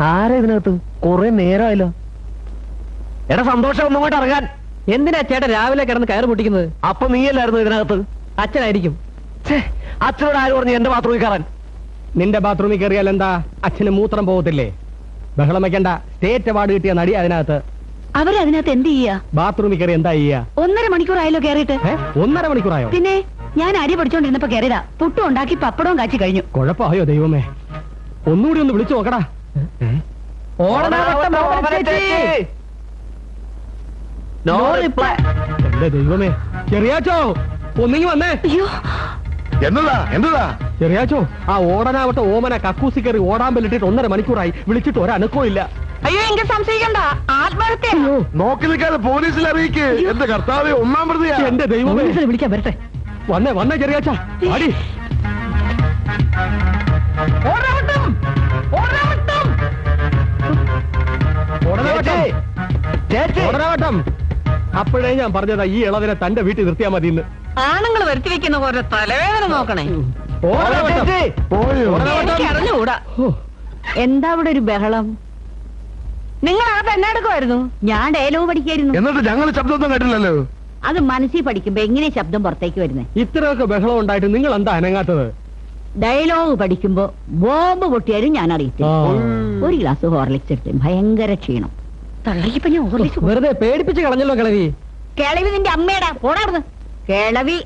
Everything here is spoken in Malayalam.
ആരാ ഇതിനകത്ത്? കുറെ നേരമായല്ലോ. എടാ സന്തോഷം, ഒന്നും കൂടെ ഇറങ്ങാൻ. എന്തിനാ ചേട്ടൻ രാവിലെ കിടന്ന് കയറ് പൊട്ടിക്കുന്നത്? അപ്പൊ നീയല്ലായിരുന്നു ഇതിനകത്ത്? അച്ഛനായിരിക്കും. അച്ഛനോട് ആര് പറഞ്ഞു എന്റെ ബാത്റൂമിൽ കയറാൻ? നിന്റെ ബാത്റൂമിൽ കയറിയാൽ എന്താ? അച്ഛന് മൂത്രം പോകത്തില്ലേ? ബഹളം വെക്കണ്ട. സ്റ്റേറ്റ് അവാർഡ് കിട്ടിയ നടി അതിനകത്ത്. അവരതിനകത്ത് എന്ത് ചെയ്യാ? ബാത്റൂമിൽ കയറി എന്താ ചെയ്യാ? 1.5 മണിക്കൂറായല്ലോ കയറിയിട്ട്. 1.5 മണിക്കൂറായോ? പിന്നെ ഞാൻ അരി പഠിച്ചോണ്ടിരുന്നപ്പോ കയറിയതാ. പുട്ടും ഉണ്ടാക്കി പപ്പടവും കാച്ചി കഴിഞ്ഞു. കുഴപ്പമായോ ദൈവമേ? ഒന്നുകൂടി ഒന്ന് വിളിച്ചു നോക്കടാ. എന്റെ ദൈവമേ, ചെറിയാച്ചോ ഒന്നിങ്ങി വന്നേ. എന്നതാ ചെറിയാച്ചോ, ആ ഓടനാവട്ടെ ഓമന കക്കൂസി കയറി ഓടാമ്പലിട്ടിട്ട് 1.5 മണിക്കൂറായി. വിളിച്ചിട്ട് ഒരനക്കവും ഇല്ല. അയ്യോ, എനിക്ക് സംശയിക്കണ്ട, ആത്മഹത്യ. നോക്കി നിൽക്കാതെ പോലീസിൽ അറിയിക്ക്. എന്റെ കർത്താവേ, 1-ാം പ്രതിയാ. എന്റെ ദൈവമേ, വിളിക്കാൻ വരട്ടെ. വന്നേ ചെറിയാച്ച. അടി ഓടനാവട്ടം. അപ്പോഴേ ഞാൻ പറഞ്ഞതാ ഈ ഇളവിനെ തന്റെ വീട്ടിൽ നിർത്തിയാ മതി. ഇന്ന് ആണുങ്ങൾ വരുത്തി വെക്കുന്ന പോലെ തലവേദന നോക്കണേ. അറിഞ്ഞുകൂടാ. എന്താ ഇവിടെ ഒരു ബഹളം? നിങ്ങൾ ആ പെണ്ണെടുക്കുമായിരുന്നു. ഞാൻ ഡയലോഗ് പഠിക്കായിരുന്നു. എന്നിട്ട് ഞങ്ങൾ ശബ്ദമൊന്നും കേട്ടില്ലല്ലോ. അത് മനസ്സിൽ പഠിക്കുമ്പോ എങ്ങനെ ശബ്ദം പുറത്തേക്ക് വരുന്നേ? ഇത്രയൊക്കെ ബഹളം ഉണ്ടായിട്ട് നിങ്ങൾ എന്താ അനങ്ങാത്തത്? ഡയലോഗ് പഠിക്കുമ്പോ ബോംബ് പൊട്ടിയാലും ഞാൻ അറിയത്തില്ല. ഒരു ഗ്ലാസ് ഹോർലിക്സ് എടുത്ത് ഭയങ്കര ക്ഷീണം. തള്ളക്കിപ്പോ ഞാൻ ഹോർലിക്സ് വെറുതെ പേടിപ്പിച്ച് കളഞ്ഞല്ലോ കിളവി. കിളവി നിന്റെ അമ്മയുടെ പോടാർന്ന്. കിളവി